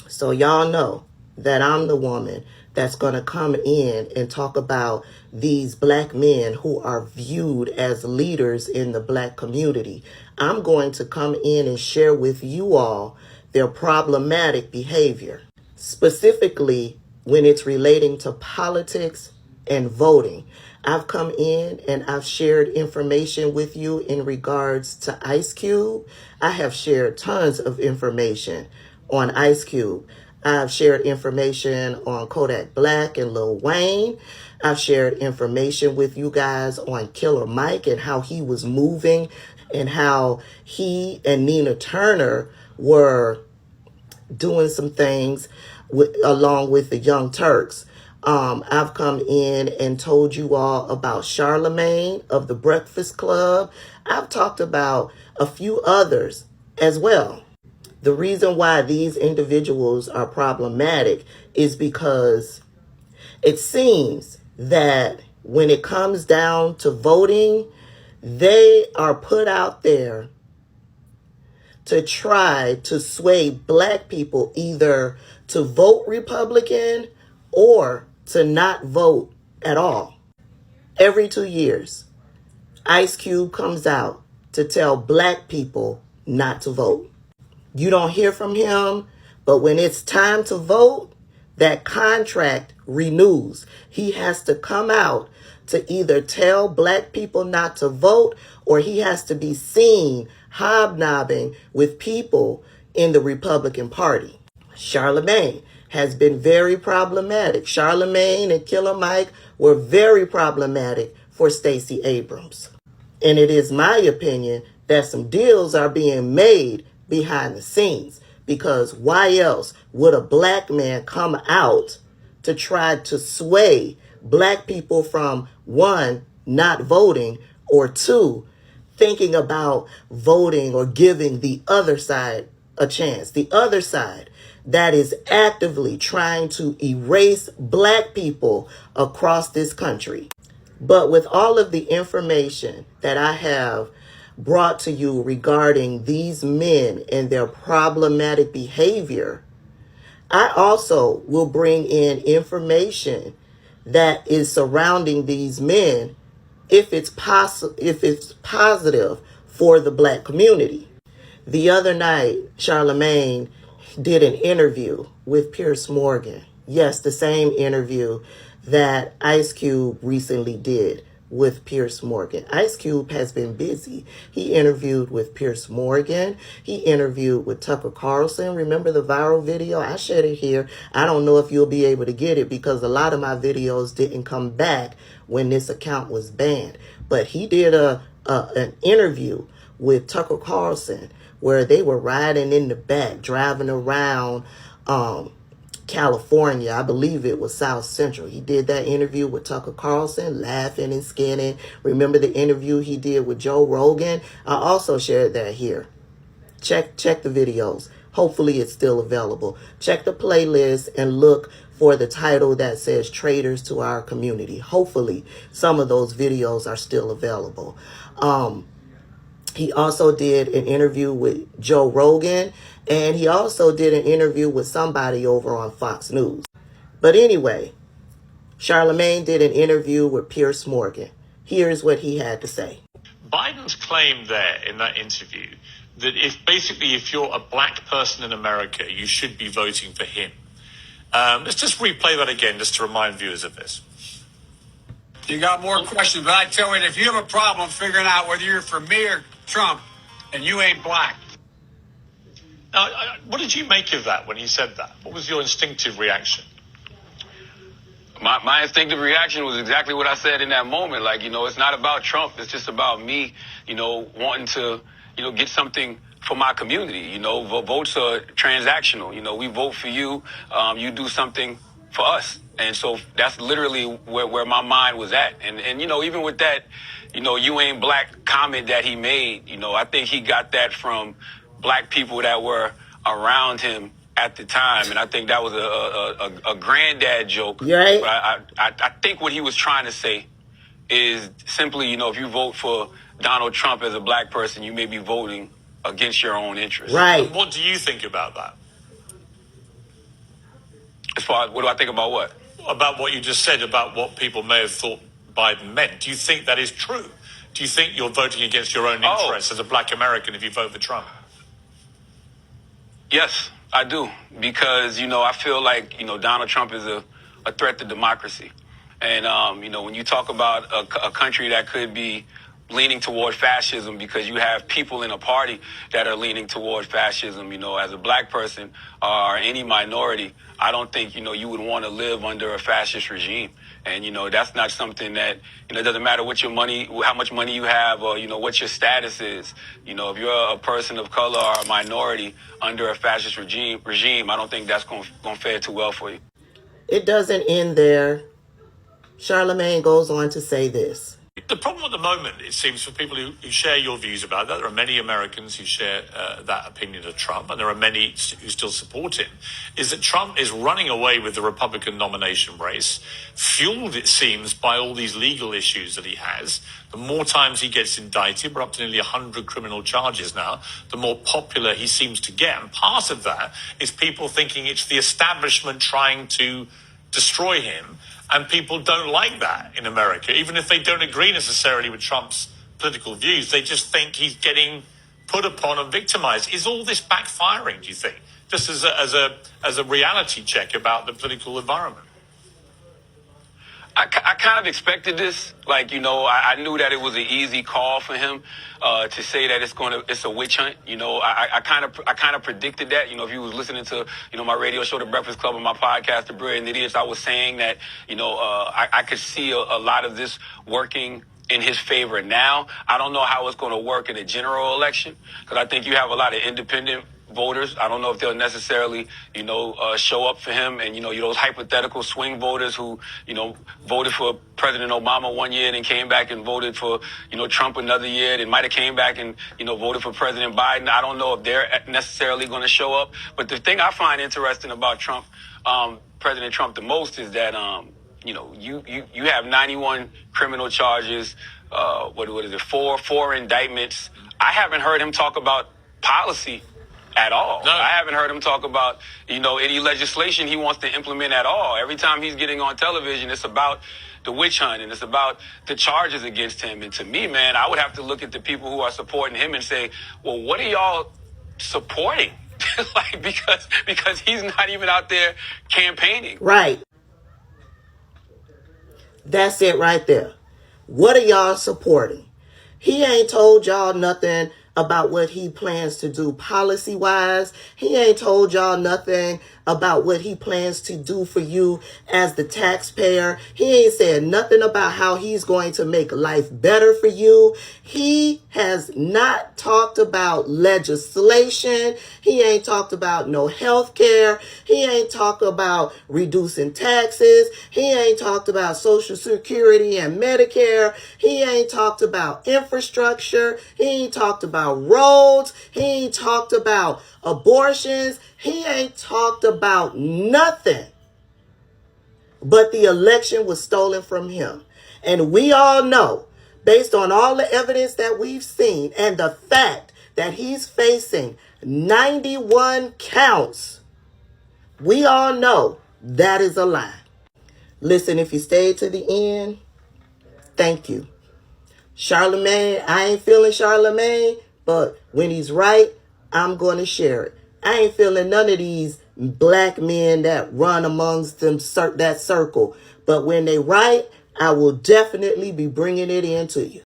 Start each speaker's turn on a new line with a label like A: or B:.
A: So y'all know that I'm the woman that's going to come in and talk about these black men who are viewed as leaders in the black community. I'm going to come in and share with you all their problematic behavior, specifically when it's relating to politics and voting. I've come in and I've shared information with you in regards to Ice Cube. I have shared tons of information on Ice Cube. I've shared information on Kodak Black and Lil Wayne. I've shared information with you guys on Killer Mike and how he was moving and how he and Nina Turner were doing some things along with the Young Turks. I've come in and told you all about Charlemagne of the Breakfast Club. I've talked about a few others as well. The reason why these individuals are problematic is because it seems that when it comes down to voting, they are put out there to try to sway black people either to vote Republican or to not vote at all. Every 2 years, Ice Cube comes out to tell black people not to vote. You don't hear from him, but when it's time to vote, that contract renews. He has to come out to either tell black people not to vote, or he has to be seen hobnobbing with people in the Republican Party. Charlemagne has been very problematic. Charlemagne and Killer Mike were very problematic for Stacey Abrams. And it is my opinion that some deals are being made behind the scenes, because why else would a black man come out to try to sway black people from, one, not voting, or two, thinking about voting or giving the other side a chance? The other side that is actively trying to erase black people across this country. But with all of the information that I have brought to you regarding these men and their problematic behavior, I also will bring in information that is surrounding these men if it's positive for the black community. The other night, Charlemagne did an interview with Piers Morgan. Yes, the same interview that Ice Cube recently did with Piers Morgan. Ice Cube has been busy. He interviewed with Piers Morgan. He interviewed with Tucker Carlson. Remember the viral video? I shared it here. I don't know if you'll be able to get it because a lot of my videos didn't come back when this account was banned. But he did an interview with Tucker Carlson where they were riding in the back, driving around California. I believe it was South Central. He did that interview with Tucker Carlson, laughing and skinning. Remember the interview he did with Joe Rogan? I also shared that here. Check the videos. Hopefully it's still available. Check the playlist and look for the title that says Traitors to Our Community. Hopefully some of those videos are still available. He also did an interview with Joe Rogan, and he also did an interview with somebody over on Fox News. But anyway, Charlemagne did an interview with Piers Morgan. Here's what he had to say.
B: Biden's claim there in that interview that if you're a black person in America, you should be voting for him. Let's just replay that again, just to remind viewers of this.
C: You got more questions, but I tell you, if you have a problem figuring out whether you're for me or Trump, and you ain't black.
B: Now, what did you make of that when he said that? What was your instinctive reaction?
D: My instinctive reaction was exactly what I said in that moment. Like, it's not about Trump. It's just about me, wanting to, get something for my community. Votes are transactional. We vote for you. You do something for us. And so that's literally where my mind was at. And even with that, you ain't black comment that he made, I think he got that from black people that were around him at the time. And I think that was a granddad joke.
A: Right.
D: But I think what he was trying to say is simply, if you vote for Donald Trump as a black person, you may be voting against your own interests.
A: Right.
B: And what do you think about that?
D: As far as what do I think about what?
B: About what you just said about what people may have thought Biden meant. Do you think that is true? Do you think you're voting against your own interests as a black American if you vote for Trump?
D: Yes, I do. Because, I feel like, Donald Trump is a threat to democracy. And, when you talk about a country that could be leaning toward fascism because you have people in a party that are leaning toward fascism, as a black person or any minority, I don't think, you would want to live under a fascist regime. And, that's not something that, it doesn't matter what your money, how much money you have or, what your status is. If you're a person of color or a minority under a fascist regime, I don't think that's going to fare too well for you.
A: It doesn't end there. Charlemagne goes on to say this.
B: The problem at the moment, it seems, for people who share your views about that, there are many Americans who share that opinion of Trump, and there are many who still support him, is that Trump is running away with the Republican nomination race, fueled, it seems, by all these legal issues that he has. The more times he gets indicted, we're up to nearly 100 criminal charges now, the more popular he seems to get. And part of that is people thinking it's the establishment trying to destroy him. And people don't like that in America. Even if they don't agree necessarily with Trump's political views, they just think he's getting put upon and victimized. Is all this backfiring, do you think? Just as a reality check about the political environment?
D: I kind of expected this. I knew that it was an easy call for him to say that it's a witch hunt. I kind of predicted that. If you was listening to, my radio show, The Breakfast Club, and my podcast, The Brilliant Idiots, I was saying that, I could see a lot of this working in his favor now. I don't know how it's going to work in a general election because I think you have a lot of independent voters. I don't know if they'll necessarily, show up for him. And, those hypothetical swing voters who, voted for President Obama one year and then came back and voted for, Trump another year. They might have came back and, voted for President Biden. I don't know if they're necessarily going to show up. But the thing I find interesting about Trump, President Trump, the most is that, you have 91 criminal charges. What is it? Four indictments. I haven't heard him talk about policy at all. No. I haven't heard him talk about, any legislation he wants to implement at all. Every time he's getting on television, it's about the witch hunt and it's about the charges against him. And to me, man, I would have to look at the people who are supporting him and say, well, what are y'all supporting? because he's not even out there campaigning.
A: Right. That's it right there. What are y'all supporting? He ain't told y'all nothing about what he plans to do policy-wise. He ain't told y'all nothing about what he plans to do for you as the taxpayer. He ain't said nothing about how he's going to make life better for you. He has not talked about legislation. He ain't talked about no health care. He ain't talked about reducing taxes. He ain't talked about Social Security and Medicare. He ain't talked about infrastructure. He ain't talked about roads. He ain't talked about abortions. He ain't talked about nothing. But the election was stolen from him. And we all know, based on all the evidence that we've seen and the fact that he's facing 91 counts, we all know that is a lie. Listen, if you stayed to the end, thank you. Charlemagne, I ain't feeling Charlemagne, but when he's right, I'm going to share it. I ain't feeling none of these black men that run amongst them that circle. But when they right, I will definitely be bringing it into you.